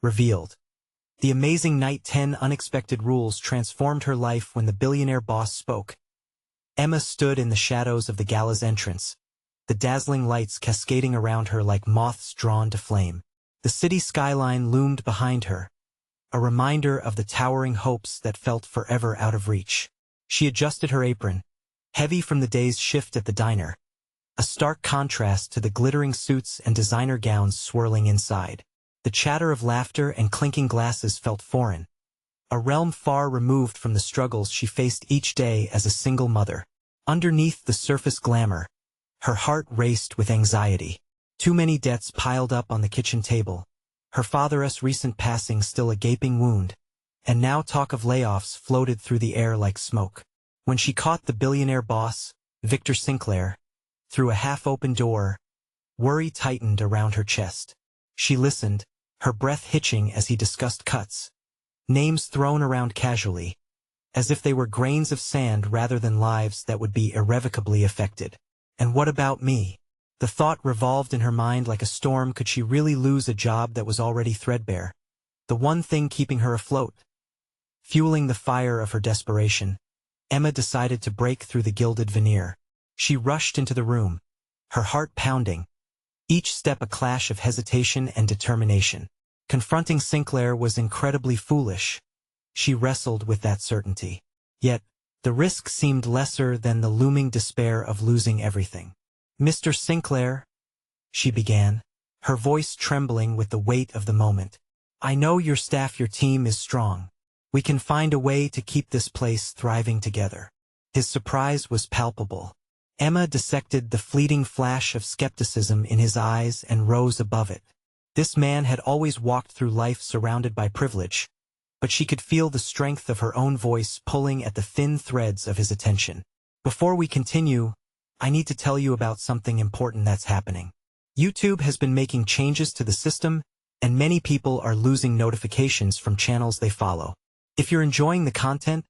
Revealed. The amazing night 10 unexpected rules transformed her life when the billionaire boss spoke. Emma stood in the shadows of the gala's entrance, the dazzling lights cascading around her like moths drawn to flame. The city skyline loomed behind her, a reminder of the towering hopes that felt forever out of reach. She adjusted her apron, heavy from the day's shift at the diner, a stark contrast to the glittering suits and designer gowns swirling inside. The chatter of laughter and clinking glasses felt foreign, a realm far removed from the struggles she faced each day as a single mother. Underneath the surface glamour, her heart raced with anxiety. Too many debts piled up on the kitchen table, her father's recent passing still a gaping wound, and now talk of layoffs floated through the air like smoke. When she caught the billionaire boss, Victor Sinclair, through a half-open door, worry tightened around her chest. She listened, her breath hitching as he discussed cuts, names thrown around casually, as if they were grains of sand rather than lives that would be irrevocably affected. And what about me? The thought revolved in her mind like a storm. Could she really lose a job that was already threadbare? The one thing keeping her afloat. Fueling the fire of her desperation, Emma decided to break through the gilded veneer. She rushed into the room, her heart pounding, each step a clash of hesitation and determination. Confronting Sinclair was incredibly foolish. She wrestled with that certainty. Yet, the risk seemed lesser than the looming despair of losing everything. "Mr. Sinclair," she began, her voice trembling with the weight of the moment. "I know your team is strong. We can find a way to keep this place thriving together." His surprise was palpable. Emma dissected the fleeting flash of skepticism in his eyes and rose above it. This man had always walked through life surrounded by privilege, but she could feel the strength of her own voice pulling at the thin threads of his attention. "Before we continue, I need to tell you about something important that's happening. YouTube has been making changes to the system, and many people are losing notifications from channels they follow. If you're enjoying the content,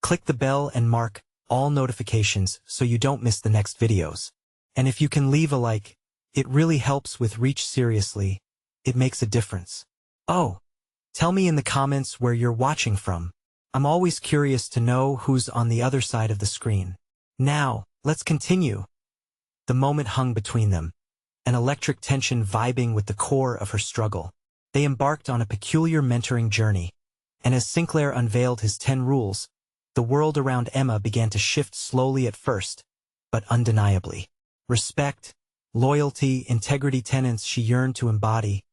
click the bell and mark all notifications so you don't miss the next videos. And if you can leave a like, it really helps with reach. Seriously, it makes a difference. Oh, tell me in the comments where you're watching from. I'm always curious to know who's on the other side of the screen. Now, let's continue." The moment hung between them, an electric tension vibing with the core of her struggle. They embarked on a peculiar mentoring journey, and as Sinclair unveiled his 10 rules, the world around Emma began to shift slowly at first, but undeniably. Respect, loyalty, integrity, tenets she yearned to embody,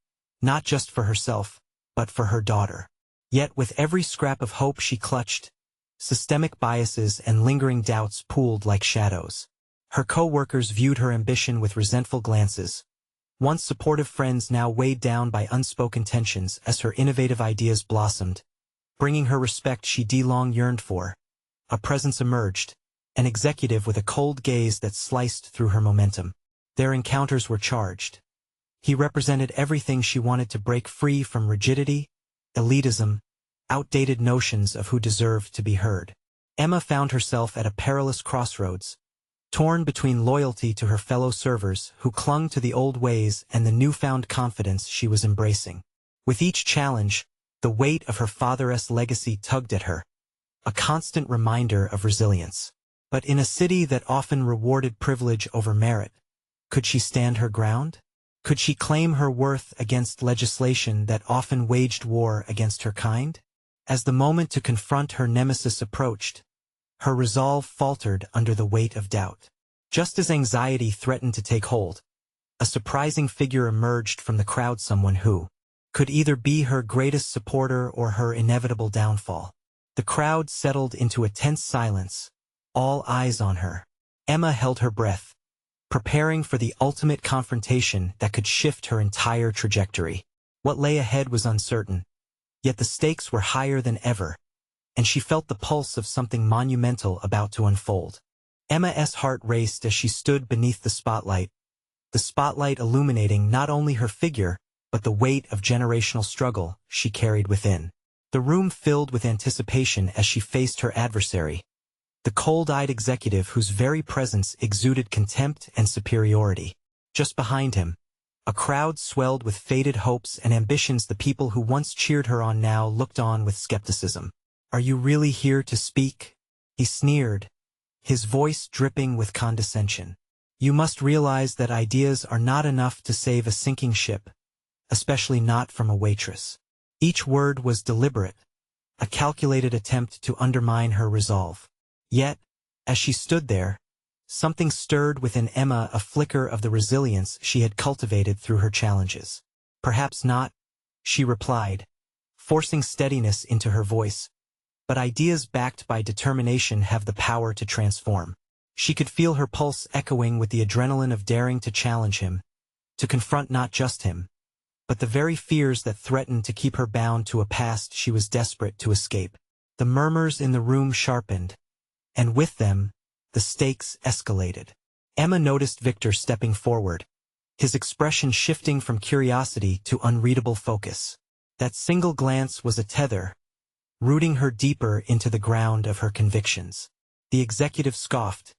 not just for herself, but for her daughter. Yet with every scrap of hope she clutched, systemic biases and lingering doubts pooled like shadows. Her co-workers viewed her ambition with resentful glances. Once supportive friends now weighed down by unspoken tensions as her innovative ideas blossomed, bringing her respect she long yearned for. A presence emerged, an executive with a cold gaze that sliced through her momentum. Their encounters were charged. He represented everything she wanted to break free from: rigidity, elitism, outdated notions of who deserved to be heard. Emma found herself at a perilous crossroads, torn between loyalty to her fellow servers who clung to the old ways and the newfound confidence she was embracing. With each challenge, the weight of her father's legacy tugged at her, a constant reminder of resilience. But in a city that often rewarded privilege over merit, could she stand her ground? Could she claim her worth against legislation that often waged war against her kind? As the moment to confront her nemesis approached, her resolve faltered under the weight of doubt. Just as anxiety threatened to take hold, a surprising figure emerged from the crowd, someone who could either be her greatest supporter or her inevitable downfall. The crowd settled into a tense silence, all eyes on her. Emma held her breath, preparing for the ultimate confrontation that could shift her entire trajectory. What lay ahead was uncertain, yet the stakes were higher than ever, and she felt the pulse of something monumental about to unfold. Emma's heart raced as she stood beneath the spotlight illuminating not only her figure, but the weight of generational struggle she carried within. The room filled with anticipation as she faced her adversary, the cold-eyed executive whose very presence exuded contempt and superiority. Just behind him, A crowd swelled with faded hopes and ambitions. The people who once cheered her on now looked on with skepticism. "Are you really here to speak?" he sneered, his voice dripping with condescension. "You must realize that ideas are not enough to save a sinking ship, especially not from a waitress." Each word was deliberate, a calculated attempt to undermine her resolve. Yet, as she stood there, something stirred within Emma, a flicker of the resilience she had cultivated through her challenges. "Perhaps not," she replied, forcing steadiness into her voice. "But ideas backed by determination have the power to transform." She could feel her pulse echoing with the adrenaline of daring to challenge him, to confront not just him, but the very fears that threatened to keep her bound to a past she was desperate to escape. The murmurs in the room sharpened, and with them, the stakes escalated. Emma noticed Victor stepping forward, his expression shifting from curiosity to unreadable focus. That single glance was a tether, rooting her deeper into the ground of her convictions. The executive scoffed,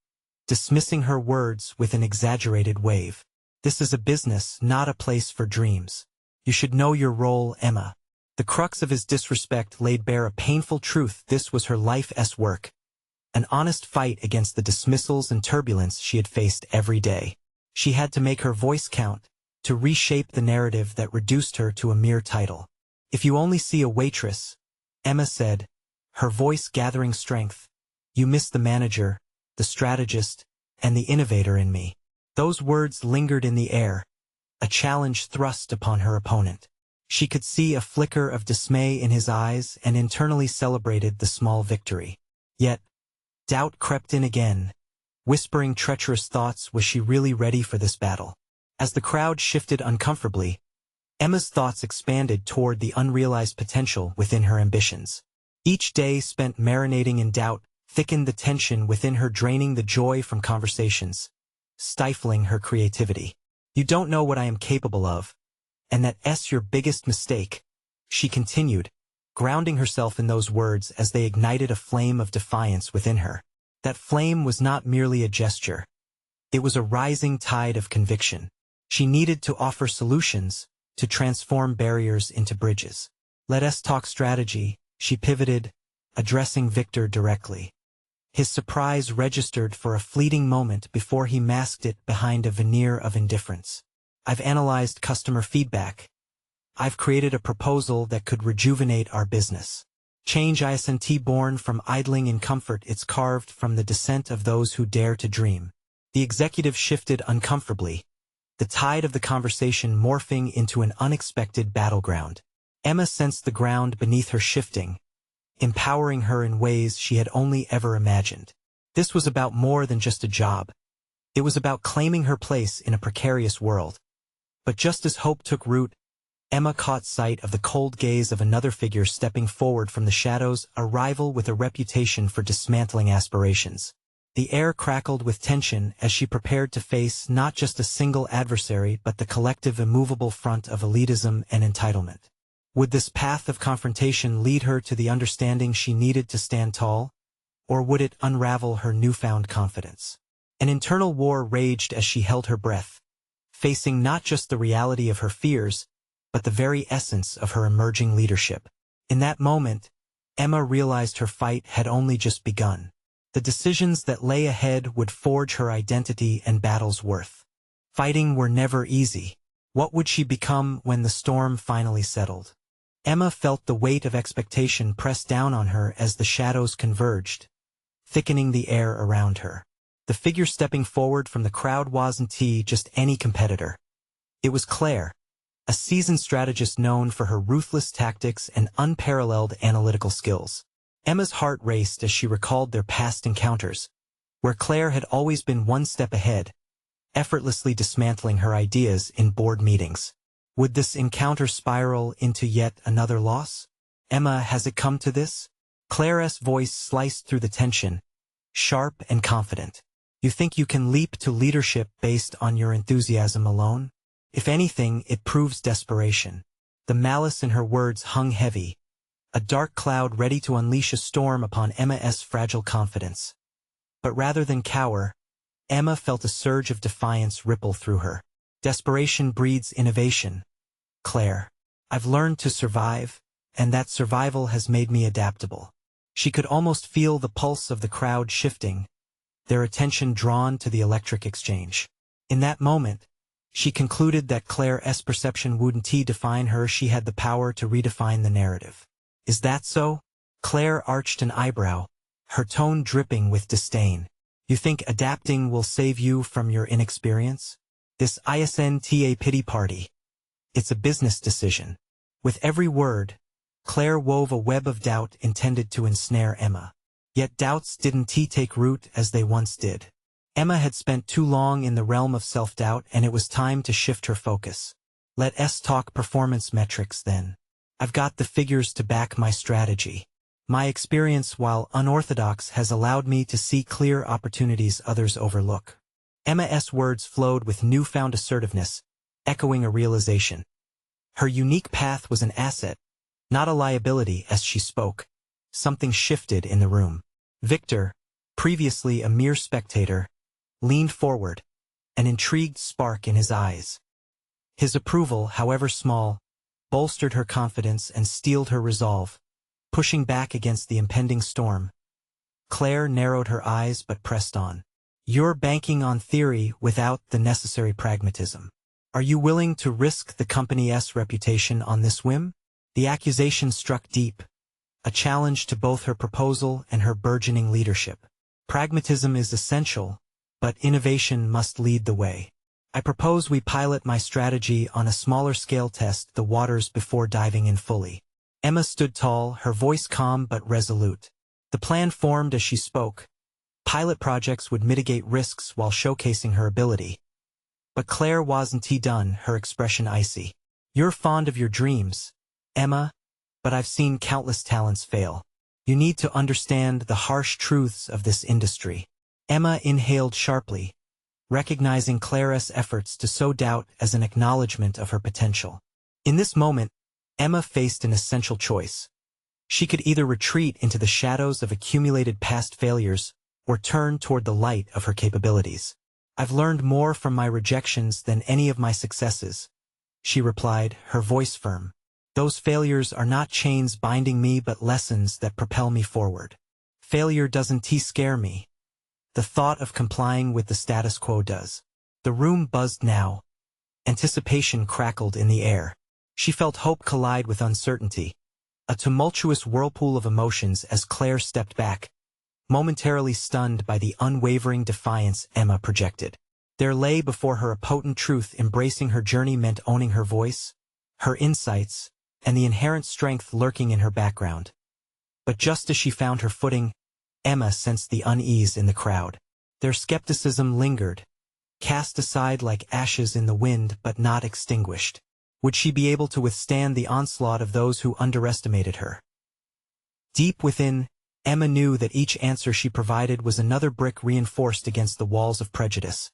dismissing her words with an exaggerated wave. "This is a business, not a place for dreams. You should know your role, Emma." The crux of his disrespect laid bare a painful truth. This was her life's work, an honest fight against the dismissals and turbulence she had faced every day. She had to make her voice count, to reshape the narrative that reduced her to a mere title. "If you only see a waitress," Emma said, her voice gathering strength, "you miss the manager, the strategist, and the innovator in me." Those words lingered in the air, a challenge thrust upon her opponent. She could see a flicker of dismay in his eyes and internally celebrated the small victory. Yet, doubt crept in again, whispering treacherous thoughts. Was she really ready for this battle? As the crowd shifted uncomfortably, Emma's thoughts expanded toward the unrealized potential within her ambitions. Each day spent marinating in doubt thickened the tension within her, draining the joy from conversations, stifling her creativity. "You don't know what I am capable of, and that's your biggest mistake," she continued, grounding herself in those words as they ignited a flame of defiance within her. That flame was not merely a gesture. It was a rising tide of conviction. She needed to offer solutions, to transform barriers into bridges. "Let us talk strategy," she pivoted, addressing Victor directly. His surprise registered for a fleeting moment before he masked it behind a veneer of indifference. "I've analyzed customer feedback. I've created a proposal that could rejuvenate our business. Change isn't born from idling in comfort, it's carved from the descent of those who dare to dream." The executive shifted uncomfortably, the tide of the conversation morphing into an unexpected battleground. Emma sensed the ground beneath her shifting, empowering her in ways she had only ever imagined. This was about more than just a job. It was about claiming her place in a precarious world. But just as hope took root, Emma caught sight of the cold gaze of another figure stepping forward from the shadows, a rival with a reputation for dismantling aspirations. The air crackled with tension as she prepared to face not just a single adversary but the collective immovable front of elitism and entitlement. Would this path of confrontation lead her to the understanding she needed to stand tall, or would it unravel her newfound confidence? An internal war raged as she held her breath, facing not just the reality of her fears, but the very essence of her emerging leadership. In that moment, Emma realized her fight had only just begun. The decisions that lay ahead would forge her identity and battle's worth. Fighting were never easy. What would she become when the storm finally settled? Emma felt the weight of expectation press down on her as the shadows converged, thickening the air around her. The figure stepping forward from the crowd wasn't just any competitor. It was Claire, a seasoned strategist known for her ruthless tactics and unparalleled analytical skills. Emma's heart raced as she recalled their past encounters, where Claire had always been one step ahead, effortlessly dismantling her ideas in board meetings. Would this encounter spiral into yet another loss? "Emma, has it come to this?" Claire's voice sliced through the tension, sharp and confident. "You think you can leap to leadership based on your enthusiasm alone? If anything, it proves desperation." The malice in her words hung heavy, a dark cloud ready to unleash a storm upon Emma's fragile confidence. But rather than cower, Emma felt a surge of defiance ripple through her. Desperation breeds innovation. Claire. I've learned to survive, and that survival has made me adaptable. She could almost feel the pulse of the crowd shifting, their attention drawn to the electric exchange. In that moment, she concluded that Claire's perception wouldn't define her. She had the power to redefine the narrative. Is that so? Claire arched an eyebrow, her tone dripping with disdain. You think adapting will save you from your inexperience? This isn't a pity party. It's a business decision. With every word, Claire wove a web of doubt intended to ensnare Emma. Yet doubts didn't take root as they once did. Emma had spent too long in the realm of self-doubt, and it was time to shift her focus. Let's talk performance metrics then. I've got the figures to back my strategy. My experience, while unorthodox, has allowed me to see clear opportunities others overlook. Emma's words flowed with newfound assertiveness, echoing a realization. Her unique path was an asset, not a liability. As she spoke, something shifted in the room. Victor, previously a mere spectator, leaned forward, an intrigued spark in his eyes. His approval, however small, bolstered her confidence and steeled her resolve, pushing back against the impending storm. Claire narrowed her eyes but pressed on. You're banking on theory without the necessary pragmatism. Are you willing to risk the company's reputation on this whim? The accusation struck deep, a challenge to both her proposal and her burgeoning leadership. Pragmatism is essential, but innovation must lead the way. I propose we pilot my strategy on a smaller scale, test the waters before diving in fully. Emma stood tall, her voice calm but resolute. The plan formed as she spoke. Pilot projects would mitigate risks while showcasing her ability. But Claire wasn't done, her expression icy. You're fond of your dreams, Emma, but I've seen countless talents fail. You need to understand the harsh truths of this industry. Emma inhaled sharply, recognizing Claire's efforts to sow doubt as an acknowledgement of her potential. In this moment, Emma faced an essential choice. She could either retreat into the shadows of accumulated past failures or turn toward the light of her capabilities. I've learned more from my rejections than any of my successes, she replied, her voice firm. Those failures are not chains binding me but lessons that propel me forward. Failure doesn't scare me. The thought of complying with the status quo does. The room buzzed now. Anticipation crackled in the air. She felt hope collide with uncertainty, a tumultuous whirlpool of emotions as Claire stepped back, momentarily stunned by the unwavering defiance Emma projected. There lay before her a potent truth. Embracing her journey meant owning her voice, her insights, and the inherent strength lurking in her background. But just as she found her footing, Emma sensed the unease in the crowd. Their skepticism lingered, cast aside like ashes in the wind but not extinguished. Would she be able to withstand the onslaught of those who underestimated her? Deep within, Emma knew that each answer she provided was another brick reinforced against the walls of prejudice.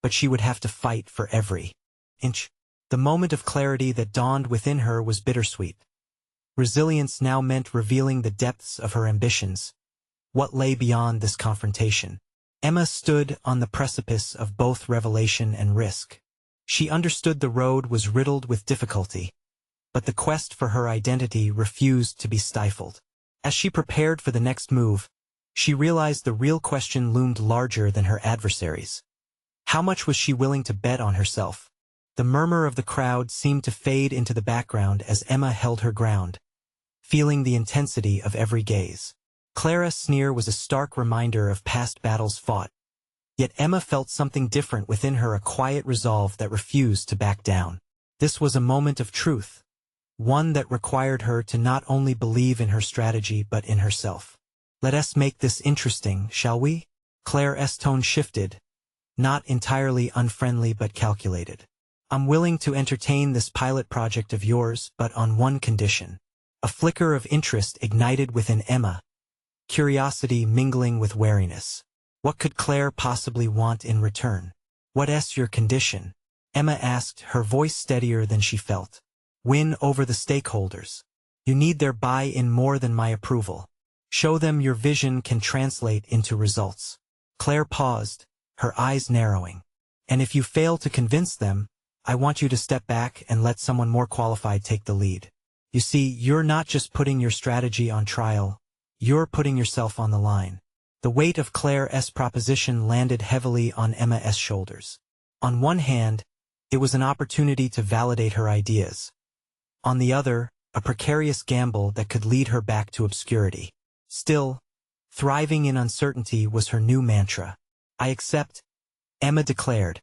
But she would have to fight for every inch. The moment of clarity that dawned within her was bittersweet. Resilience now meant revealing the depths of her ambitions. What lay beyond this confrontation? Emma stood on the precipice of both revelation and risk. She understood the road was riddled with difficulty, but the quest for her identity refused to be stifled. As she prepared for the next move, she realized the real question loomed larger than her adversaries. How much was she willing to bet on herself? The murmur of the crowd seemed to fade into the background as Emma held her ground, feeling the intensity of every gaze. Claire's sneer was a stark reminder of past battles fought. Yet Emma felt something different within her, a quiet resolve that refused to back down. This was a moment of truth, one that required her to not only believe in her strategy but in herself. Let us make this interesting, shall we? Claire's tone shifted, not entirely unfriendly but calculated. I'm willing to entertain this pilot project of yours, but on one condition. A flicker of interest ignited within Emma, curiosity mingling with wariness. What could Claire possibly want in return? What's your condition? Emma asked, her voice steadier than she felt. Win over the stakeholders. You need their buy-in more than my approval. Show them your vision can translate into results. Claire paused, her eyes narrowing. And if you fail to convince them, I want you to step back and let someone more qualified take the lead. You see, you're not just putting your strategy on trial, you're putting yourself on the line. The weight of Claire's proposition landed heavily on Emma's shoulders. On one hand, it was an opportunity to validate her ideas. On the other, a precarious gamble that could lead her back to obscurity. Still, thriving in uncertainty was her new mantra. I accept, Emma declared,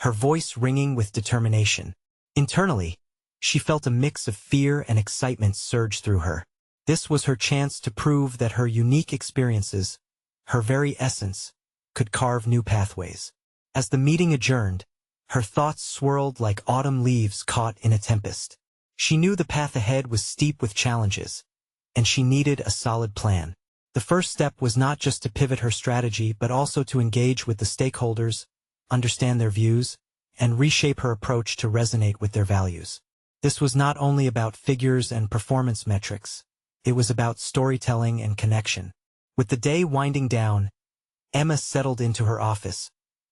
her voice ringing with determination. Internally, she felt a mix of fear and excitement surge through her. This was her chance to prove that her unique experiences, her very essence, could carve new pathways. As the meeting adjourned, her thoughts swirled like autumn leaves caught in a tempest. She knew the path ahead was steep with challenges, and she needed a solid plan. The first step was not just to pivot her strategy but also to engage with the stakeholders, understand their views, and reshape her approach to resonate with their values. This was not only about figures and performance metrics, it was about storytelling and connection. With the day winding down, Emma settled into her office,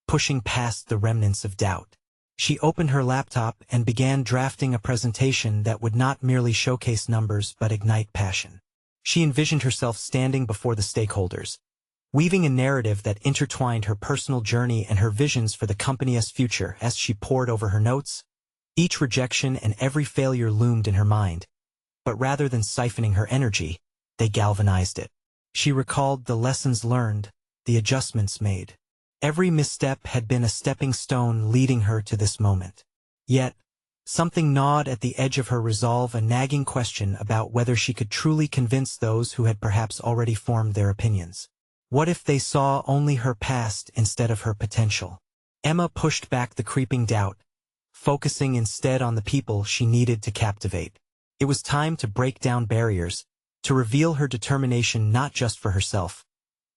pushing past the remnants of doubt. She opened her laptop and began drafting a presentation that would not merely showcase numbers but ignite passion. She envisioned herself standing before the stakeholders, weaving a narrative that intertwined her personal journey and her visions for the company's future. As she pored over her notes, each rejection and every failure loomed in her mind, but rather than siphoning her energy, they galvanized it. She recalled the lessons learned, the adjustments made. Every misstep had been a stepping stone leading her to this moment. Yet, something gnawed at the edge of her resolve, a nagging question about whether she could truly convince those who had perhaps already formed their opinions. What if they saw only her past instead of her potential? Emma pushed back the creeping doubt, focusing instead on the people she needed to captivate. It was time to break down barriers, to reveal her determination not just for herself,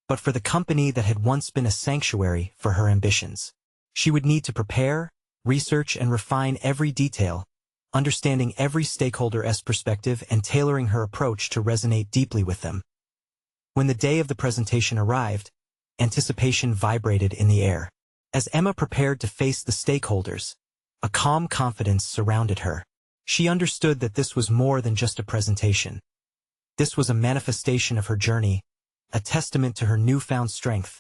but for the company that had once been a sanctuary for her ambitions. She would need to prepare, research, and refine every detail, understanding every stakeholder's perspective and tailoring her approach to resonate deeply with them. When the day of the presentation arrived, anticipation vibrated in the air. As Emma prepared to face the stakeholders, a calm confidence surrounded her. She understood that this was more than just a presentation. This was a manifestation of her journey, a testament to her newfound strength.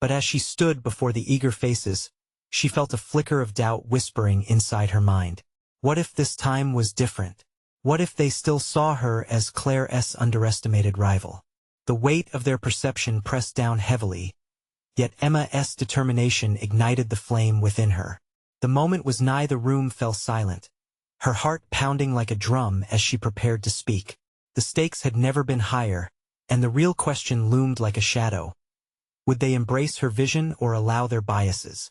But as she stood before the eager faces, she felt a flicker of doubt whispering inside her mind. What if this time was different? What if they still saw her as Claire's underestimated rival? The weight of their perception pressed down heavily, yet Emma's determination ignited the flame within her. The moment was nigh. The room fell silent, her heart pounding like a drum as she prepared to speak. The stakes had never been higher, and the real question loomed like a shadow. Would they embrace her vision or allow their biases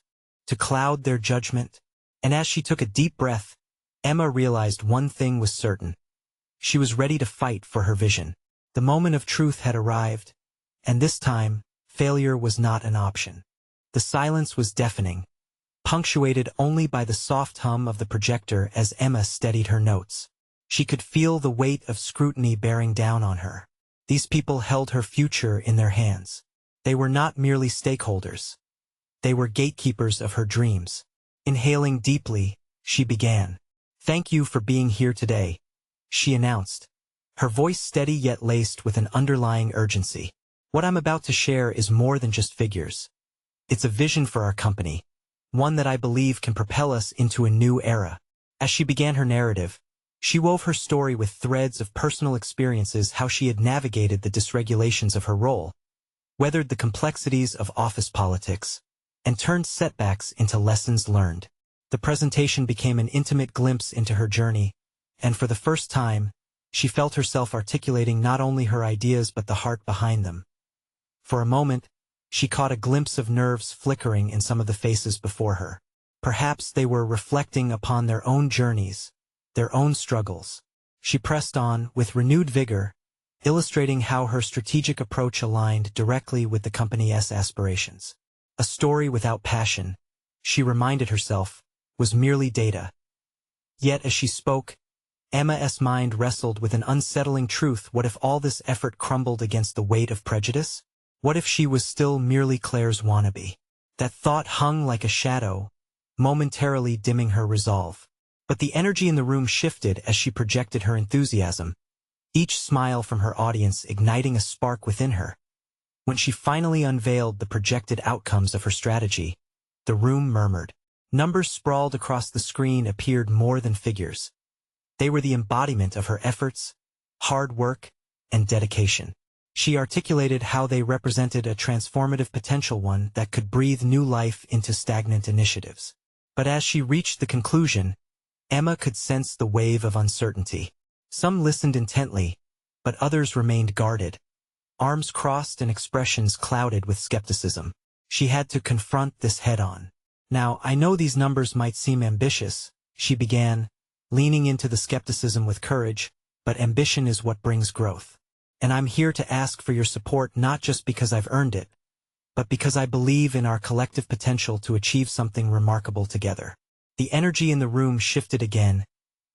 to cloud their judgment? And as she took a deep breath, Emma realized one thing was certain. She was ready to fight for her vision. The moment of truth had arrived, and this time, failure was not an option. The silence was deafening, punctuated only by the soft hum of the projector as Emma steadied her notes. She could feel the weight of scrutiny bearing down on her. These people held her future in their hands. They were not merely stakeholders. They were gatekeepers of her dreams. Inhaling deeply, she began. "Thank you for being here today," she announced, her voice steady yet laced with an underlying urgency. "What I'm about to share is more than just figures. It's a vision for our company, one that I believe can propel us into a new era." As she began her narrative, she wove her story with threads of personal experiences, how she had navigated the dysregulations of her role, weathered the complexities of office politics, and turned setbacks into lessons learned. The presentation became an intimate glimpse into her journey, and for the first time, she felt herself articulating not only her ideas but the heart behind them. For a moment, she caught a glimpse of nerves flickering in some of the faces before her. Perhaps they were reflecting upon their own journeys, their own struggles. She pressed on with renewed vigor, illustrating how her strategic approach aligned directly with the company's aspirations. A story without passion, she reminded herself, was merely data. Yet as she spoke, Emma's mind wrestled with an unsettling truth. What if all this effort crumbled against the weight of prejudice? What if she was still merely Claire's wannabe? That thought hung like a shadow, momentarily dimming her resolve. But the energy in the room shifted as she projected her enthusiasm, each smile from her audience igniting a spark within her. When she finally unveiled the projected outcomes of her strategy, the room murmured. Numbers sprawled across the screen appeared more than figures. They were the embodiment of her efforts, hard work, and dedication. She articulated how they represented a transformative potential, one that could breathe new life into stagnant initiatives. But as she reached the conclusion, Emma could sense the wave of uncertainty. Some listened intently, but others remained guarded, arms crossed and expressions clouded with skepticism. She had to confront this head-on. "Now, I know these numbers might seem ambitious," she began, leaning into the skepticism with courage, "but ambition is what brings growth. And I'm here to ask for your support not just because I've earned it, but because I believe in our collective potential to achieve something remarkable together." The energy in the room shifted again,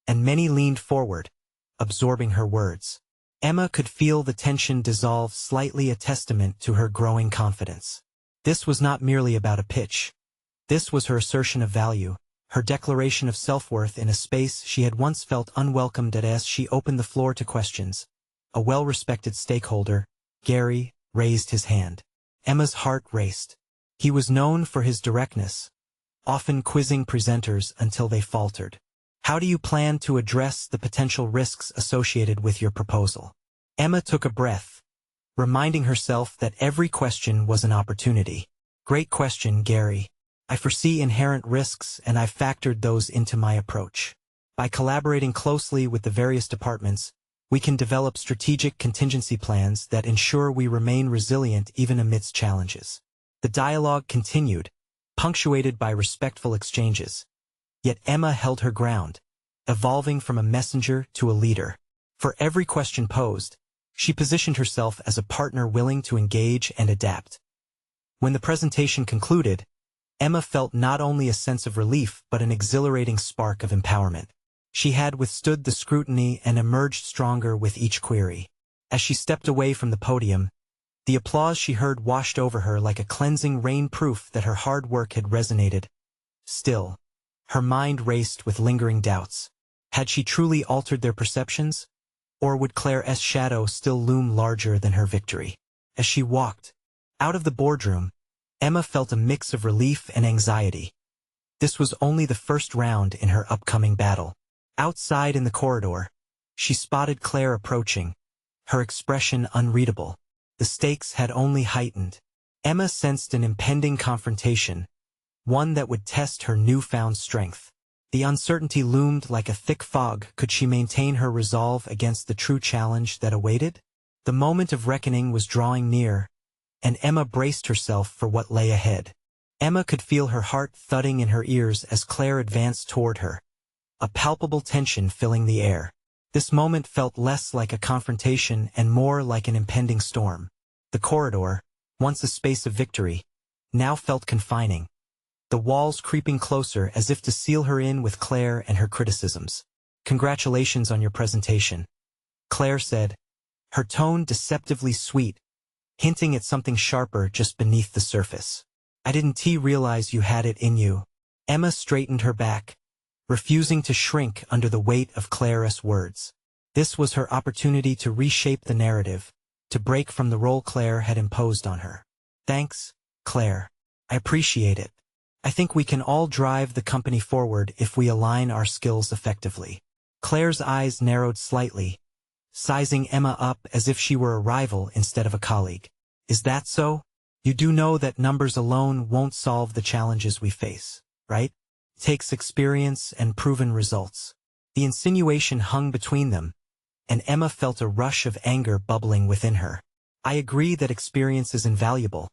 and many leaned forward, absorbing her words. Emma could feel the tension dissolve slightly, a testament to her growing confidence. This was not merely about a pitch. This was her assertion of value, her declaration of self-worth in a space she had once felt unwelcomed at. As she opened the floor to questions, a well-respected stakeholder, Gary, raised his hand. Emma's heart raced. He was known for his directness, often quizzing presenters until they faltered. "How do you plan to address the potential risks associated with your proposal?" Emma took a breath, reminding herself that every question was an opportunity. "Great question, Gary. I foresee inherent risks and I've factored those into my approach. By collaborating closely with the various departments, we can develop strategic contingency plans that ensure we remain resilient even amidst challenges." The dialogue continued, punctuated by respectful exchanges. Yet Emma held her ground, evolving from a messenger to a leader. For every question posed, she positioned herself as a partner willing to engage and adapt. When the presentation concluded, Emma felt not only a sense of relief but an exhilarating spark of empowerment. She had withstood the scrutiny and emerged stronger with each query. As she stepped away from the podium, the applause she heard washed over her like a cleansing rain, proof that her hard work had resonated. Still, her mind raced with lingering doubts. Had she truly altered their perceptions? Or would Claire's shadow still loom larger than her victory? As she walked out of the boardroom, Emma felt a mix of relief and anxiety. This was only the first round in her upcoming battle. Outside in the corridor, she spotted Claire approaching, her expression unreadable. The stakes had only heightened. Emma sensed an impending confrontation, one that would test her newfound strength. The uncertainty loomed like a thick fog. Could she maintain her resolve against the true challenge that awaited? The moment of reckoning was drawing near, and Emma braced herself for what lay ahead. Emma could feel her heart thudding in her ears as Claire advanced toward her, a palpable tension filling the air. This moment felt less like a confrontation and more like an impending storm. The corridor, once a space of victory, now felt confining, the walls creeping closer as if to seal her in with Claire and her criticisms. "Congratulations on your presentation," Claire said, her tone deceptively sweet, hinting at something sharper just beneath the surface. "I didn't realize you had it in you." Emma straightened her back, refusing to shrink under the weight of Claire's words. This was her opportunity to reshape the narrative, to break from the role Claire had imposed on her. "Thanks, Claire. I appreciate it. I think we can all drive the company forward if we align our skills effectively." Claire's eyes narrowed slightly, sizing Emma up as if she were a rival instead of a colleague. "Is that so? You do know that numbers alone won't solve the challenges we face, right? It takes experience and proven results." The insinuation hung between them, and Emma felt a rush of anger bubbling within her. "I agree that experience is invaluable,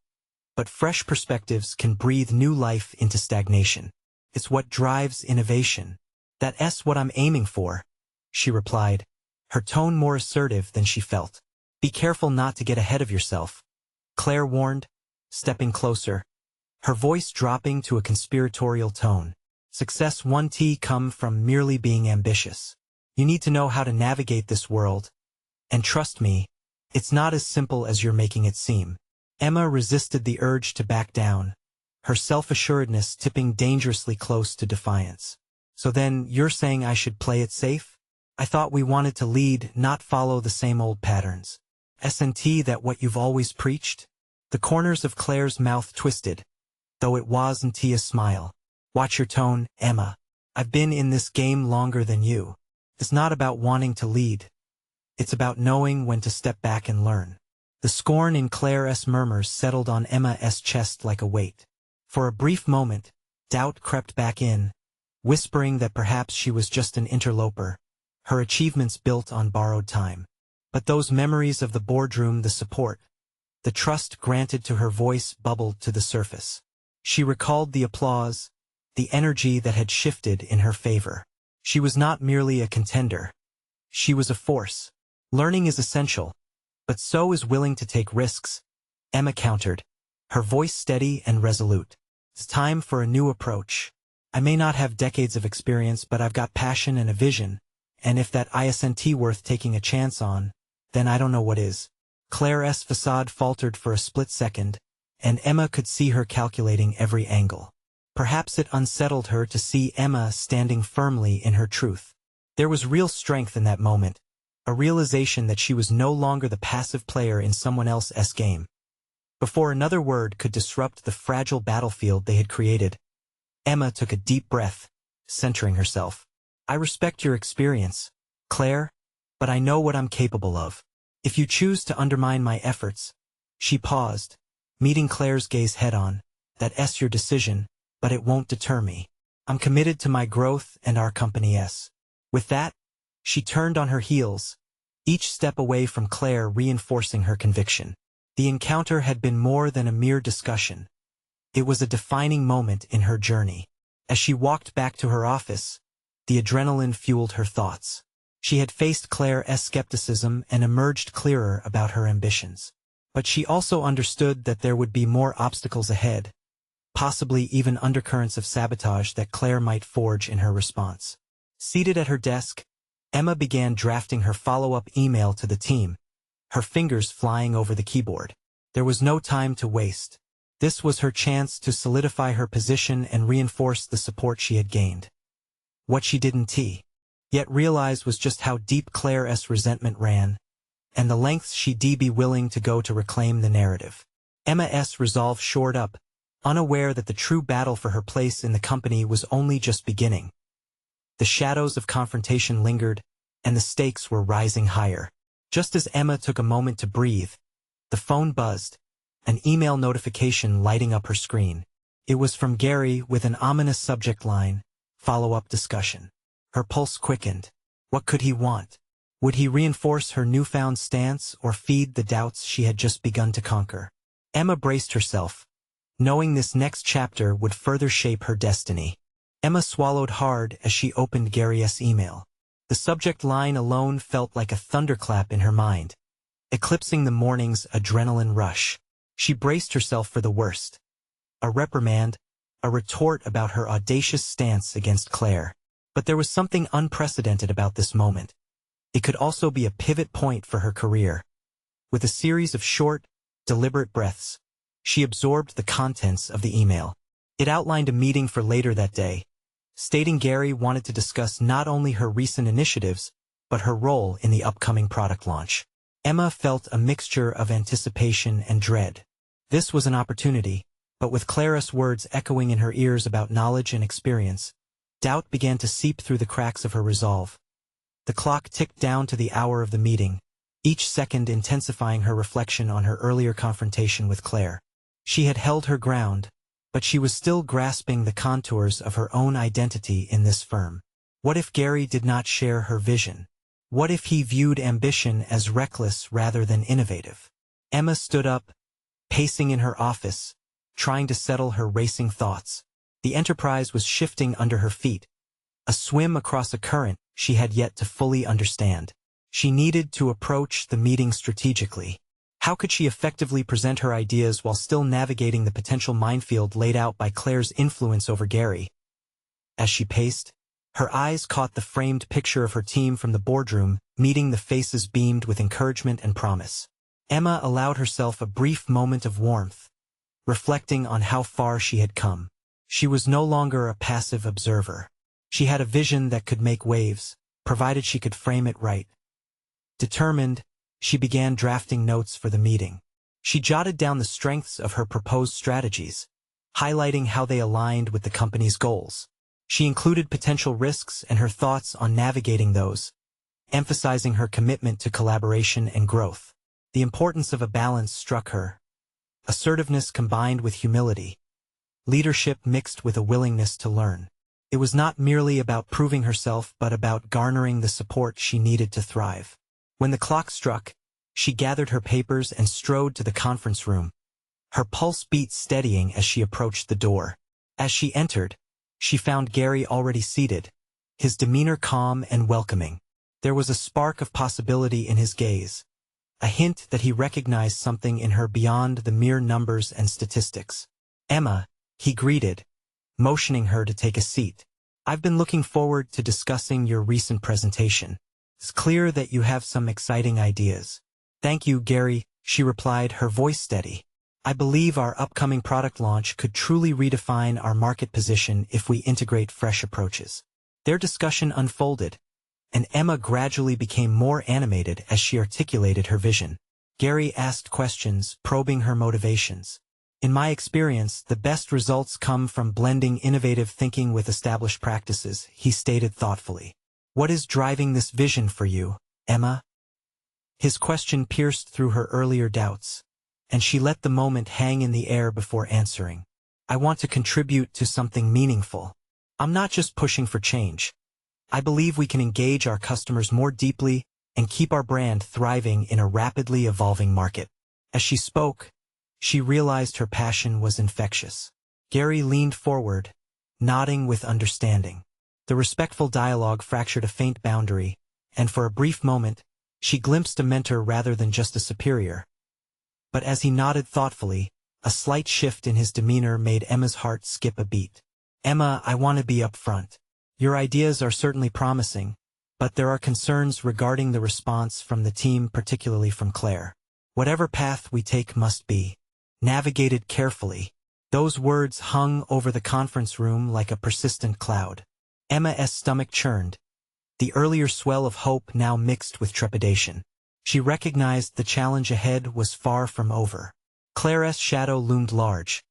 but fresh perspectives can breathe new life into stagnation. It's what drives innovation. That's what I'm aiming for," she replied, her tone more assertive than she felt. "Be careful not to get ahead of yourself," Claire warned, stepping closer, her voice dropping to a conspiratorial tone. "Success won't come from merely being ambitious. You need to know how to navigate this world, and trust me, it's not as simple as you're making it seem." Emma resisted the urge to back down, her self-assuredness tipping dangerously close to defiance. "So then, you're saying I should play it safe? I thought we wanted to lead, not follow the same old patterns. Isn't that what you've always preached?" The corners of Claire's mouth twisted, though it wasn't a smile. "Watch your tone, Emma. I've been in this game longer than you. It's not about wanting to lead. It's about knowing when to step back and learn." The scorn in Claire's murmurs settled on Emma's chest like a weight. For a brief moment, doubt crept back in, whispering that perhaps she was just an interloper, her achievements built on borrowed time. But those memories of the boardroom, the support, the trust granted to her voice bubbled to the surface. She recalled the applause, the energy that had shifted in her favor. She was not merely a contender. She was a force. "Learning is essential, but so is willing to take risks," Emma countered, her voice steady and resolute. "It's time for a new approach. I may not have decades of experience, but I've got passion and a vision, and if that isn't worth taking a chance on, then I don't know what is." Claire's facade faltered for a split second, and Emma could see her calculating every angle. Perhaps it unsettled her to see Emma standing firmly in her truth. There was real strength in that moment, a realization that she was no longer the passive player in someone else's game. Before another word could disrupt the fragile battlefield they had created, Emma took a deep breath, centering herself. "I respect your experience, Claire, but I know what I'm capable of. If you choose to undermine my efforts—" She paused, meeting Claire's gaze head-on. "That's your decision, but it won't deter me. I'm committed to my growth and our company's." With that, she turned on her heels, each step away from Claire reinforcing her conviction. The encounter had been more than a mere discussion. It was a defining moment in her journey. As she walked back to her office, the adrenaline fueled her thoughts. She had faced Claire's skepticism and emerged clearer about her ambitions. But she also understood that there would be more obstacles ahead, possibly even undercurrents of sabotage that Claire might forge in her response. Seated at her desk, Emma began drafting her follow-up email to the team, her fingers flying over the keyboard. There was no time to waste. This was her chance to solidify her position and reinforce the support she had gained. What she didn't yet realize was just how deep Claire's resentment ran, and the lengths she'd be willing to go to reclaim the narrative. Emma's resolve shored up, unaware that the true battle for her place in the company was only just beginning. The shadows of confrontation lingered, and the stakes were rising higher. Just as Emma took a moment to breathe, the phone buzzed, an email notification lighting up her screen. It was from Gary with an ominous subject line, "Follow-up discussion." Her pulse quickened. What could he want? Would he reinforce her newfound stance or feed the doubts she had just begun to conquer? Emma braced herself, knowing this next chapter would further shape her destiny. Emma swallowed hard as she opened Gary's email. The subject line alone felt like a thunderclap in her mind, eclipsing the morning's adrenaline rush. She braced herself for the worst. A reprimand, a retort about her audacious stance against Claire. But there was something unprecedented about this moment. It could also be a pivot point for her career. With a series of short, deliberate breaths, she absorbed the contents of the email. It outlined a meeting for later that day, stating Gary wanted to discuss not only her recent initiatives, but her role in the upcoming product launch. Emma felt a mixture of anticipation and dread. This was an opportunity, but with Claire's words echoing in her ears about knowledge and experience, doubt began to seep through the cracks of her resolve. The clock ticked down to the hour of the meeting, each second intensifying her reflection on her earlier confrontation with Claire. She had held her ground, but she was still grasping the contours of her own identity in this firm. What if Gary did not share her vision? What if he viewed ambition as reckless rather than innovative? Emma stood up, pacing in her office, trying to settle her racing thoughts. The enterprise was shifting under her feet, a swim across a current she had yet to fully understand. She needed to approach the meeting strategically. How could she effectively present her ideas while still navigating the potential minefield laid out by Claire's influence over Gary? As she paced, her eyes caught the framed picture of her team from the boardroom, meeting the faces beamed with encouragement and promise. Emma allowed herself a brief moment of warmth, reflecting on how far she had come. She was no longer a passive observer. She had a vision that could make waves, provided she could frame it right. Determined, she began drafting notes for the meeting. She jotted down the strengths of her proposed strategies, highlighting how they aligned with the company's goals. She included potential risks and her thoughts on navigating those, emphasizing her commitment to collaboration and growth. The importance of a balance struck her. Assertiveness combined with humility. Leadership mixed with a willingness to learn. It was not merely about proving herself but about garnering the support she needed to thrive. When the clock struck, she gathered her papers and strode to the conference room, her pulse beat steadying as she approached the door. As she entered, she found Gary already seated, his demeanor calm and welcoming. There was a spark of possibility in his gaze, a hint that he recognized something in her beyond the mere numbers and statistics. "Emma," he greeted, motioning her to take a seat. "I've been looking forward to discussing your recent presentation. It's clear that you have some exciting ideas." "Thank you, Gary," she replied, her voice steady. "I believe our upcoming product launch could truly redefine our market position if we integrate fresh approaches." Their discussion unfolded, and Emma gradually became more animated as she articulated her vision. Gary asked questions, probing her motivations. "In my experience, the best results come from blending innovative thinking with established practices," he stated thoughtfully. "What is driving this vision for you, Emma?" His question pierced through her earlier doubts, and she let the moment hang in the air before answering. "I want to contribute to something meaningful. I'm not just pushing for change. I believe we can engage our customers more deeply and keep our brand thriving in a rapidly evolving market." As she spoke, she realized her passion was infectious. Gary leaned forward, nodding with understanding. The respectful dialogue fractured a faint boundary, and for a brief moment, she glimpsed a mentor rather than just a superior. But as he nodded thoughtfully, a slight shift in his demeanor made Emma's heart skip a beat. "Emma, I want to be upfront. Your ideas are certainly promising, but there are concerns regarding the response from the team, particularly from Claire. Whatever path we take must be navigated carefully." Those words hung over the conference room like a persistent cloud. Emma's stomach churned, the earlier swell of hope now mixed with trepidation. She recognized the challenge ahead was far from over. Claire's shadow loomed large,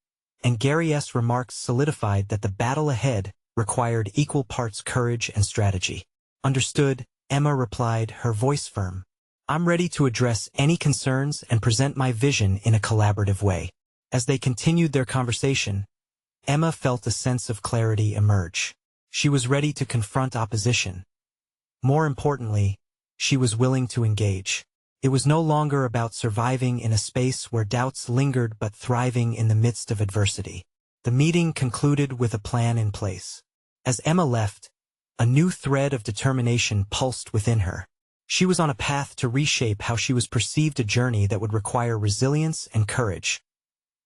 and Gary's remarks solidified that the battle ahead required equal parts courage and strategy. "Understood," Emma replied, her voice firm. "I'm ready to address any concerns and present my vision in a collaborative way." As they continued their conversation, Emma felt a sense of clarity emerge. She was ready to confront opposition. More importantly, she was willing to engage. It was no longer about surviving in a space where doubts lingered but thriving in the midst of adversity. The meeting concluded with a plan in place. As Emma left, a new thread of determination pulsed within her. She was on a path to reshape how she was perceived, a journey that would require resilience and courage.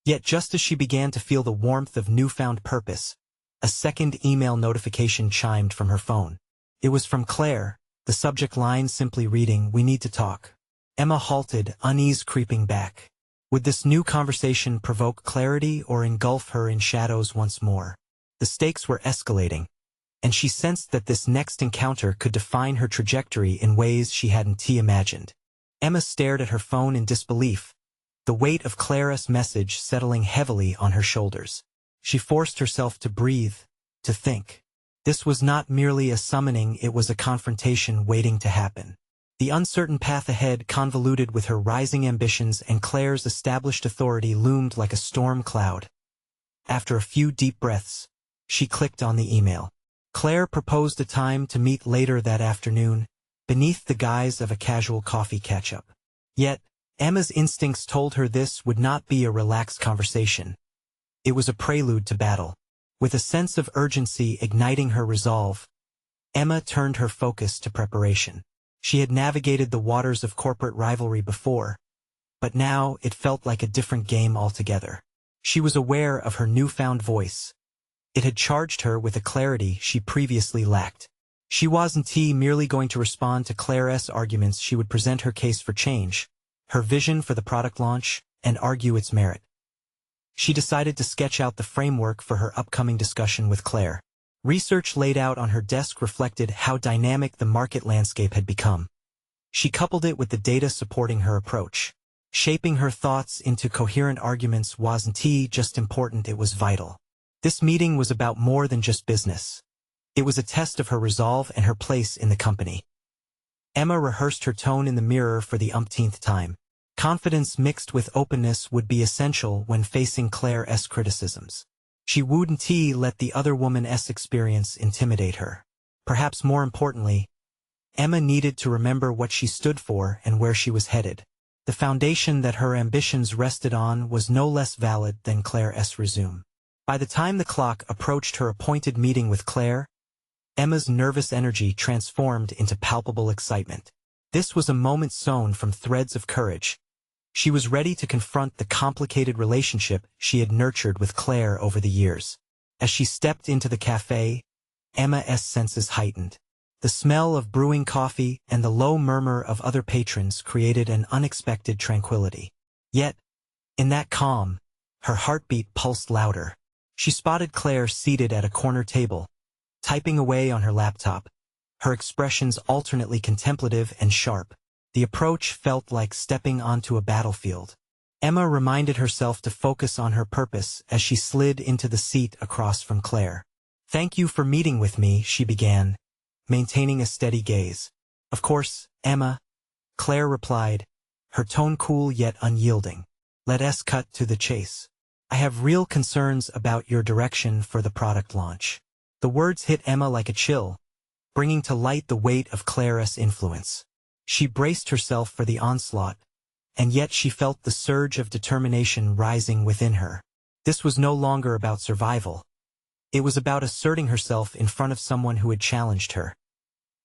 Yet just as she began to feel the warmth of newfound purpose, a second email notification chimed from her phone. It was from Claire, the subject line simply reading, "We need to talk." Emma halted, unease creeping back. Would this new conversation provoke clarity or engulf her in shadows once more? The stakes were escalating, and she sensed that this next encounter could define her trajectory in ways she hadn't imagined. Emma stared at her phone in disbelief, the weight of Claire's message settling heavily on her shoulders. She forced herself to breathe, to think. This was not merely a summoning, it was a confrontation waiting to happen. The uncertain path ahead, convoluted with her rising ambitions and Claire's established authority, loomed like a storm cloud. After a few deep breaths, she clicked on the email. Claire proposed a time to meet later that afternoon, beneath the guise of a casual coffee catch-up. Yet, Emma's instincts told her this would not be a relaxed conversation. It was a prelude to battle. With a sense of urgency igniting her resolve, Emma turned her focus to preparation. She had navigated the waters of corporate rivalry before, but now it felt like a different game altogether. She was aware of her newfound voice. It had charged her with a clarity she previously lacked. She wasn't merely going to respond to Claire's arguments, she would present her case for change, her vision for the product launch, and argue its merit. she decided to sketch out the framework for her upcoming discussion with Claire. Research laid out on her desk reflected how dynamic the market landscape had become. She coupled it with the data supporting her approach. Shaping her thoughts into coherent arguments wasn't just important, it was vital. This meeting was about more than just business. It was a test of her resolve and her place in the company. Emma rehearsed her tone in the mirror for the umpteenth time. Confidence mixed with openness would be essential when facing Claire's criticisms. She wouldn't let the other woman's experience intimidate her. Perhaps more importantly, Emma needed to remember what she stood for and where she was headed. The foundation that her ambitions rested on was no less valid than Claire's resume. By the time the clock approached her appointed meeting with Claire, Emma's nervous energy transformed into palpable excitement. This was a moment sewn from threads of courage. She was ready to confront the complicated relationship she had nurtured with Claire over the years. As she stepped into the cafe, Emma's senses heightened. The smell of brewing coffee and the low murmur of other patrons created an unexpected tranquility. Yet, in that calm, her heartbeat pulsed louder. She spotted Claire seated at a corner table, typing away on her laptop, her expressions alternately contemplative and sharp. The approach felt like stepping onto a battlefield. Emma reminded herself to focus on her purpose as she slid into the seat across from Claire. "Thank you for meeting with me," she began, maintaining a steady gaze. "Of course, Emma," Claire replied, her tone cool yet unyielding. "Let's cut to the chase. I have real concerns about your direction for the product launch." The words hit Emma like a chill, bringing to light the weight of Claire's influence. She braced herself for the onslaught, and yet she felt the surge of determination rising within her. This was no longer about survival. It was about asserting herself in front of someone who had challenged her.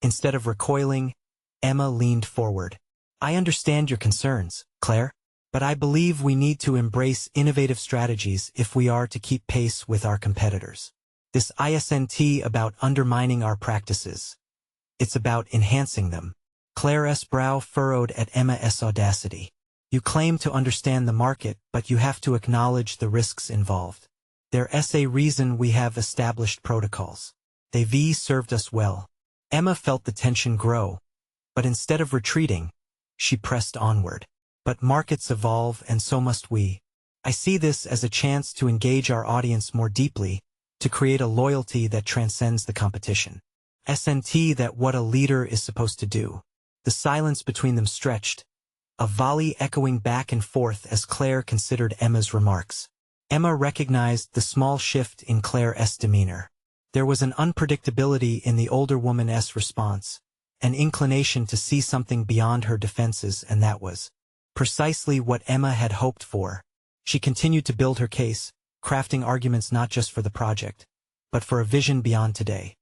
Instead of recoiling, Emma leaned forward. "I understand your concerns, Claire, but I believe we need to embrace innovative strategies if we are to keep pace with our competitors. This isn't about undermining our practices. It's about enhancing them." Claire's brow furrowed at Emma's audacity. "You claim to understand the market, but you have to acknowledge the risks involved. There's a reason we have established protocols. They've served us well." Emma felt the tension grow, but instead of retreating, she pressed onward. "But markets evolve and so must we. I see this as a chance to engage our audience more deeply, to create a loyalty that transcends the competition. Isn't that what a leader is supposed to do?" The silence between them stretched, a volley echoing back and forth as Claire considered Emma's remarks. Emma recognized the small shift in Claire's demeanor. There was an unpredictability in the older woman's response, an inclination to see something beyond her defenses, and that was precisely what Emma had hoped for. She continued to build her case, crafting arguments not just for the project, but for a vision beyond today.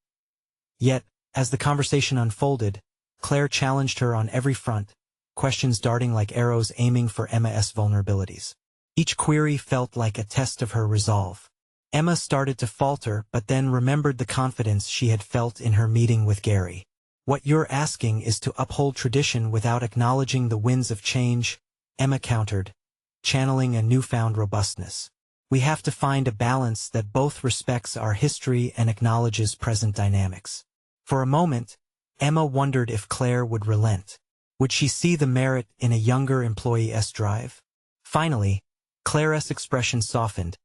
Yet, as the conversation unfolded, Claire challenged her on every front, questions darting like arrows aiming for Emma's vulnerabilities. Each query felt like a test of her resolve. Emma started to falter but then remembered the confidence she had felt in her meeting with Gary. "What you're asking is to uphold tradition without acknowledging the winds of change," Emma countered, channeling a newfound robustness. "We have to find a balance that both respects our history and acknowledges present dynamics." For a moment, Emma wondered if Claire would relent. Would she see the merit in a younger employee's drive? Finally, Claire's expression softened,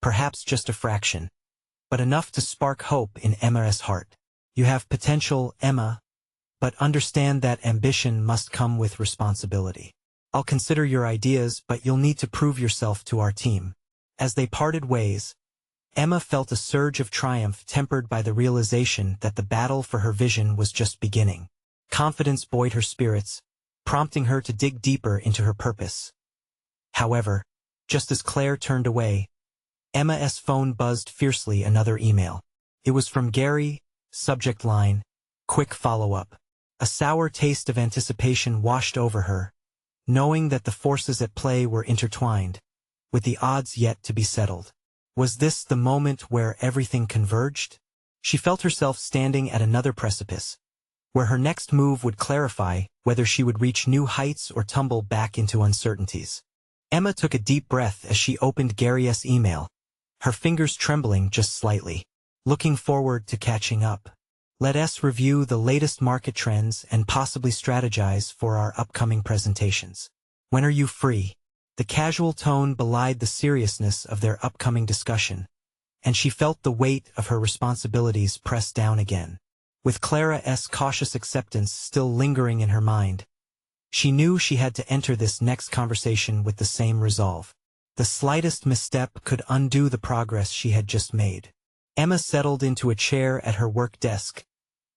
perhaps just a fraction, but enough to spark hope in Emma's heart. "You have potential, Emma, but understand that ambition must come with responsibility. I'll consider your ideas, but you'll need to prove yourself to our team." As they parted ways, Emma felt a surge of triumph tempered by the realization that the battle for her vision was just beginning. Confidence buoyed her spirits, prompting her to dig deeper into her purpose. However, just as Claire turned away, Emma's phone buzzed fiercely. Another email. It was from Gary, subject line, "Quick follow-up." A sour taste of anticipation washed over her, knowing that the forces at play were intertwined, with the odds yet to be settled. Was this the moment where everything converged? She felt herself standing at another precipice, where her next move would clarify whether she would reach new heights or tumble back into uncertainties. Emma took a deep breath as she opened Gary's email, her fingers trembling just slightly. Looking forward to catching up. Let us review the latest market trends and possibly strategize for our upcoming presentations. When are you free? The casual tone belied the seriousness of their upcoming discussion, and she felt the weight of her responsibilities press down again. With Clara's cautious acceptance still lingering in her mind, she knew she had to enter this next conversation with the same resolve. The slightest misstep could undo the progress she had just made. Emma settled into a chair at her work desk,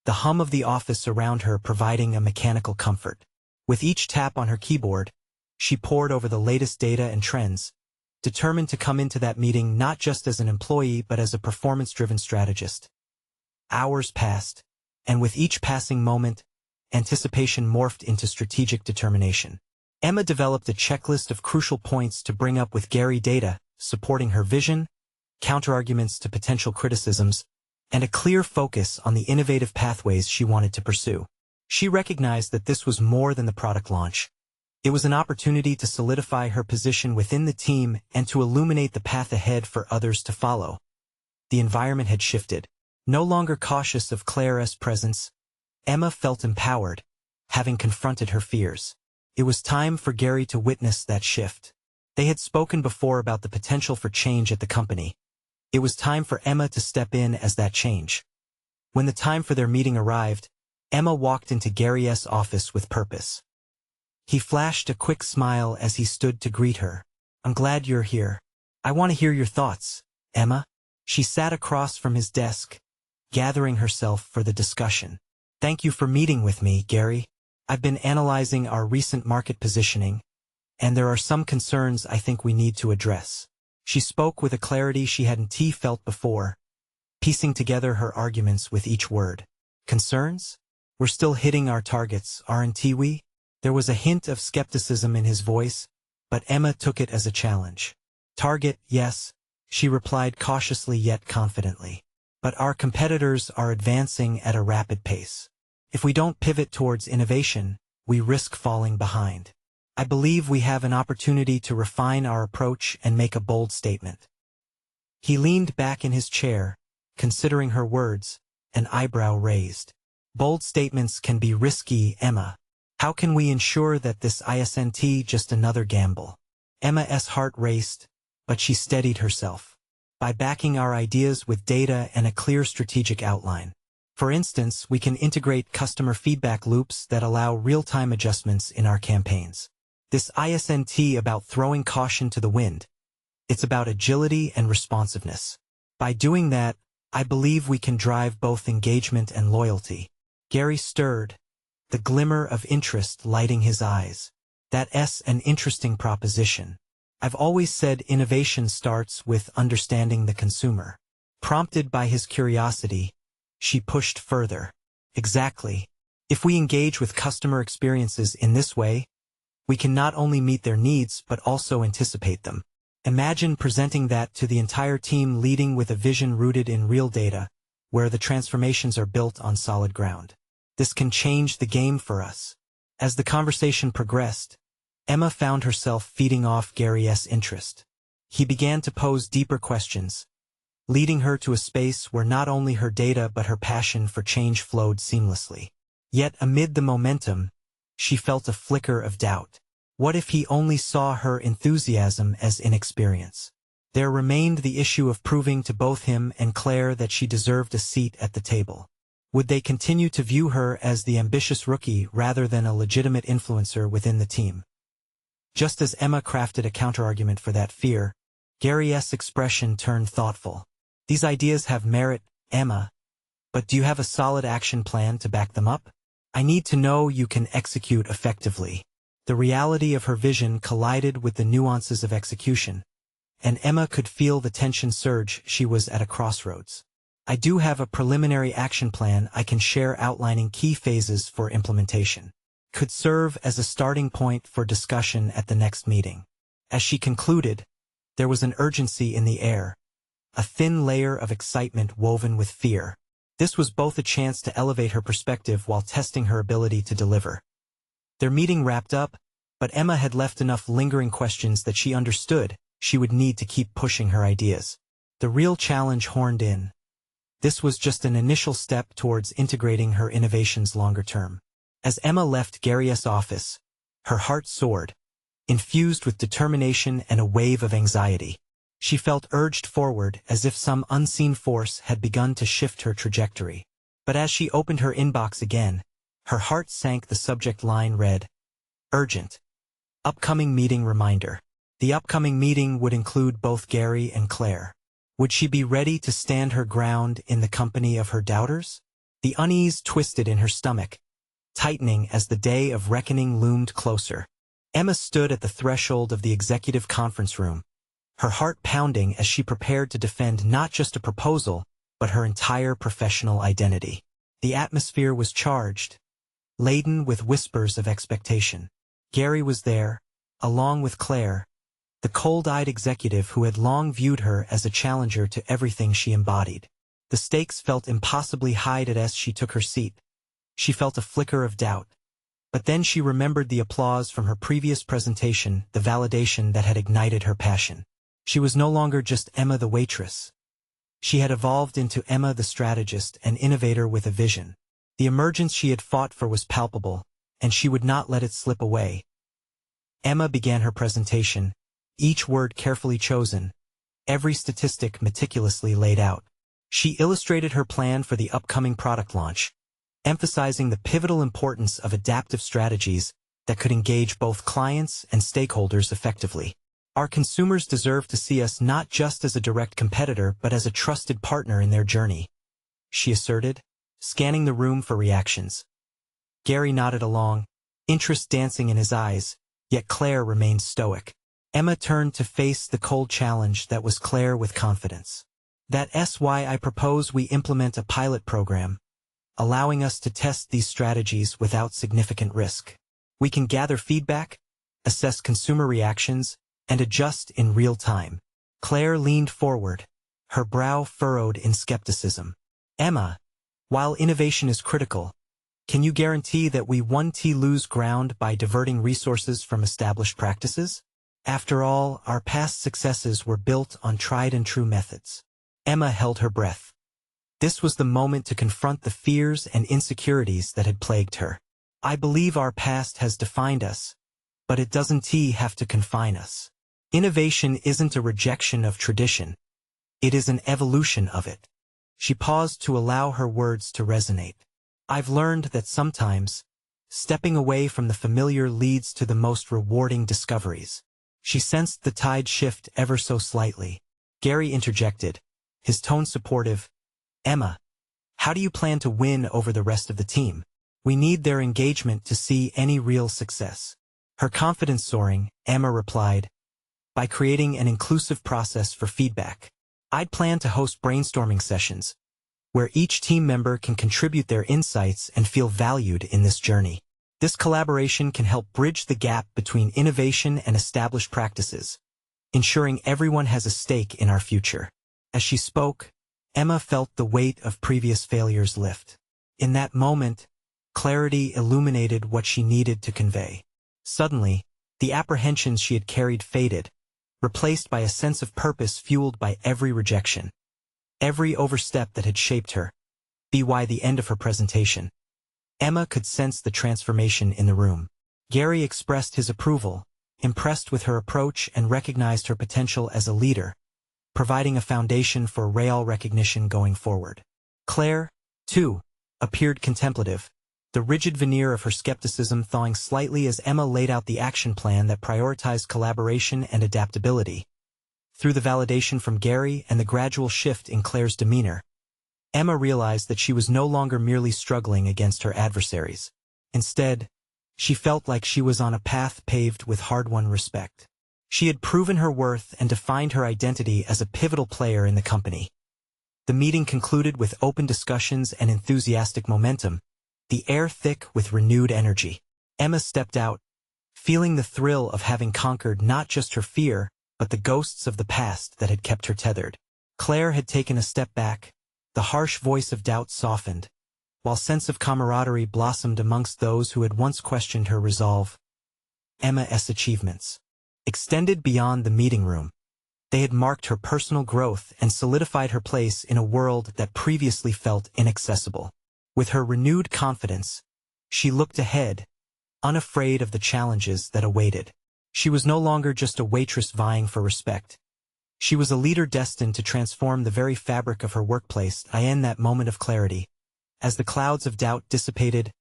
the hum of the office around her providing a mechanical comfort. With each tap on her keyboard, she pored over the latest data and trends, determined to come into that meeting not just as an employee but as a performance-driven strategist. Hours passed, and with each passing moment, anticipation morphed into strategic determination. Emma developed a checklist of crucial points to bring up with Gary, data supporting her vision, counterarguments to potential criticisms, and a clear focus on the innovative pathways she wanted to pursue. She recognized that this was more than the product launch. It was an opportunity to solidify her position within the team and to illuminate the path ahead for others to follow. The environment had shifted. No longer cautious of Clara's presence, Emma felt empowered, having confronted her fears. It was time for Gary to witness that shift. They had spoken before about the potential for change at the company. It was time for Emma to step in as that change. When the time for their meeting arrived, Emma walked into Gary's office with purpose. He flashed a quick smile as he stood to greet her. "I'm glad you're here. I want to hear your thoughts, Emma." She sat across from his desk, gathering herself for the discussion. "Thank you for meeting with me, Gary. I've been analyzing our recent market positioning, and there are some concerns I think we need to address." She spoke with a clarity she hadn't felt before, piecing together her arguments with each word. "Concerns? We're still hitting our targets, aren't we?" There was a hint of skepticism in his voice, but Emma took it as a challenge. "Target, yes," she replied cautiously yet confidently. "But our competitors are advancing at a rapid pace. If we don't pivot towards innovation, we risk falling behind. I believe we have an opportunity to refine our approach and make a bold statement." He leaned back in his chair, considering her words, an eyebrow raised. "Bold statements can be risky, Emma. How can we ensure that this isn't just another gamble?" Emma's heart raced, but she steadied herself. "By backing our ideas with data and a clear strategic outline. For instance, we can integrate customer feedback loops that allow real-time adjustments in our campaigns. This isn't about throwing caution to the wind. It's about agility and responsiveness. By doing that, I believe we can drive both engagement and loyalty." Gary stirred, the glimmer of interest lighting his eyes. "That's an interesting proposition. I've always said innovation starts with understanding the consumer." Prompted by his curiosity, she pushed further. "Exactly. If we engage with customer experiences in this way, we can not only meet their needs but also anticipate them. Imagine presenting that to the entire team, leading with a vision rooted in real data, where the transformations are built on solid ground. This can change the game for us." As the conversation progressed, Emma found herself feeding off Gary's interest. He began to pose deeper questions, leading her to a space where not only her data but her passion for change flowed seamlessly. Yet amid the momentum, she felt a flicker of doubt. What if he only saw her enthusiasm as inexperience? There remained the issue of proving to both him and Claire that she deserved a seat at the table. Would they continue to view her as the ambitious rookie rather than a legitimate influencer within the team? Just as Emma crafted a counterargument for that fear, Gary's expression turned thoughtful. "These ideas have merit, Emma, but do you have a solid action plan to back them up? I need to know you can execute effectively." The reality of her vision collided with the nuances of execution, and Emma could feel the tension surge. She was at a crossroads. "I do have a preliminary action plan I can share outlining key phases for implementation. Could serve as a starting point for discussion at the next meeting." As she concluded, there was an urgency in the air, a thin layer of excitement woven with fear. This was both a chance to elevate her perspective while testing her ability to deliver. Their meeting wrapped up, But Emma had left enough lingering questions that she understood she would need to keep pushing her ideas. The real challenge horned in. This was just an initial step towards integrating her innovations longer term. As Emma left Gary's office, her heart soared, infused with determination and a wave of anxiety. She felt urged forward as if some unseen force had begun to shift her trajectory. But as she opened her inbox again, her heart sank. The subject line read, "Urgent. Upcoming meeting reminder." The upcoming meeting would include both Gary and Claire. Would she be ready to stand her ground in the company of her doubters? The unease twisted in her stomach, tightening as the day of reckoning loomed closer. Emma stood at the threshold of the executive conference room, her heart pounding as she prepared to defend not just a proposal, but her entire professional identity. The atmosphere was charged, laden with whispers of expectation. Gary was there, along with Claire, the cold-eyed executive who had long viewed her as a challenger to everything she embodied. The stakes felt impossibly high as she took her seat. She felt a flicker of doubt. But then she remembered the applause from her previous presentation, the validation that had ignited her passion. She was no longer just Emma the waitress. She had evolved into Emma the strategist, an innovator with a vision. The emergence she had fought for was palpable, and she would not let it slip away. Emma began her presentation, each word carefully chosen, every statistic meticulously laid out. She illustrated her plan for the upcoming product launch, emphasizing the pivotal importance of adaptive strategies that could engage both clients and stakeholders effectively. Our consumers deserve to see us not just as a direct competitor but as a trusted partner in their journey, she asserted, scanning the room for reactions. Gary nodded along, interest dancing in his eyes, yet Claire remained stoic. Emma turned to face the cold challenge that was Claire with confidence. That's why I propose we implement a pilot program, allowing us to test these strategies without significant risk. We can gather feedback, assess consumer reactions, and adjust in real time. Claire leaned forward, her brow furrowed in skepticism. Emma, while innovation is critical, can you guarantee that we won't lose ground by diverting resources from established practices? After all, our past successes were built on tried-and-true methods. Emma held her breath. This was the moment to confront the fears and insecurities that had plagued her. I believe our past has defined us, but it doesn't have to confine us. Innovation isn't a rejection of tradition. It is an evolution of it. She paused to allow her words to resonate. I've learned that sometimes, stepping away from the familiar leads to the most rewarding discoveries. She sensed the tide shift ever so slightly. Gary interjected, his tone supportive. Emma, how do you plan to win over the rest of the team? We need their engagement to see any real success. Her confidence soaring, Emma replied, by creating an inclusive process for feedback. I'd plan to host brainstorming sessions, where each team member can contribute their insights and feel valued in this journey. This collaboration can help bridge the gap between innovation and established practices, ensuring everyone has a stake in our future. As she spoke, Emma felt the weight of previous failures lift. In that moment, clarity illuminated what she needed to convey. Suddenly, the apprehensions she had carried faded, replaced by a sense of purpose fueled by every rejection, every overstep that had shaped her. By the end of her presentation, Emma could sense the transformation in the room. Gary expressed his approval, impressed with her approach and recognized her potential as a leader, providing a foundation for real recognition going forward. Claire, too, appeared contemplative, the rigid veneer of her skepticism thawing slightly as Emma laid out the action plan that prioritized collaboration and adaptability. Through the validation from Gary and the gradual shift in Claire's demeanor, Emma realized that she was no longer merely struggling against her adversaries. Instead, she felt like she was on a path paved with hard-won respect. She had proven her worth and defined her identity as a pivotal player in the company. The meeting concluded with open discussions and enthusiastic momentum, the air thick with renewed energy. Emma stepped out, feeling the thrill of having conquered not just her fear, but the ghosts of the past that had kept her tethered. Claire had taken a step back, the harsh voice of doubt softened, while sense of camaraderie blossomed amongst those who had once questioned her resolve. Emma's achievements. Extended beyond the meeting room, they had marked her personal growth and solidified her place in a world that previously felt inaccessible. With her renewed confidence, she looked ahead, unafraid of the challenges that awaited. She was no longer just a waitress vying for respect. She was a leader destined to transform the very fabric of her workplace. In that moment of clarity, as the clouds of doubt dissipated,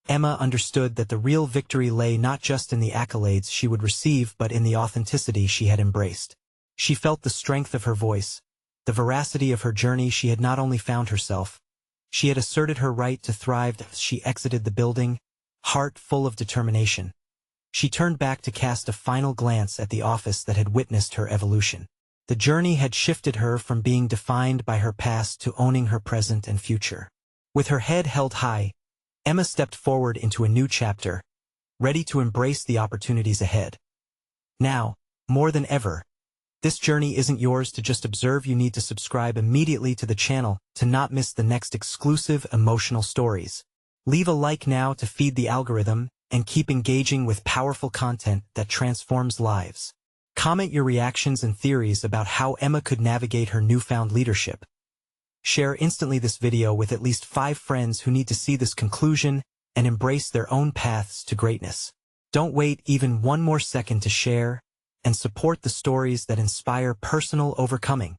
Emma understood that the real victory lay not just in the accolades she would receive but in the authenticity she had embraced. She felt the strength of her voice, the veracity of her journey. She had not only found herself, she had asserted her right to thrive. As she exited the building, heart full of determination, she turned back to cast a final glance at the office that had witnessed her evolution. The journey had shifted her from being defined by her past to owning her present and future. With her head held high, Emma stepped forward into a new chapter, ready to embrace the opportunities ahead. Now, more than ever, this journey isn't yours to just observe. You need to subscribe immediately to the channel to not miss the next exclusive emotional stories. Leave a like now to feed the algorithm and keep engaging with powerful content that transforms lives. Comment your reactions and theories about how Emma could navigate her newfound leadership. Share instantly this video with at least 5 friends who need to see this conclusion and embrace their own paths to greatness. Don't wait even one more second to share and support the stories that inspire personal overcoming.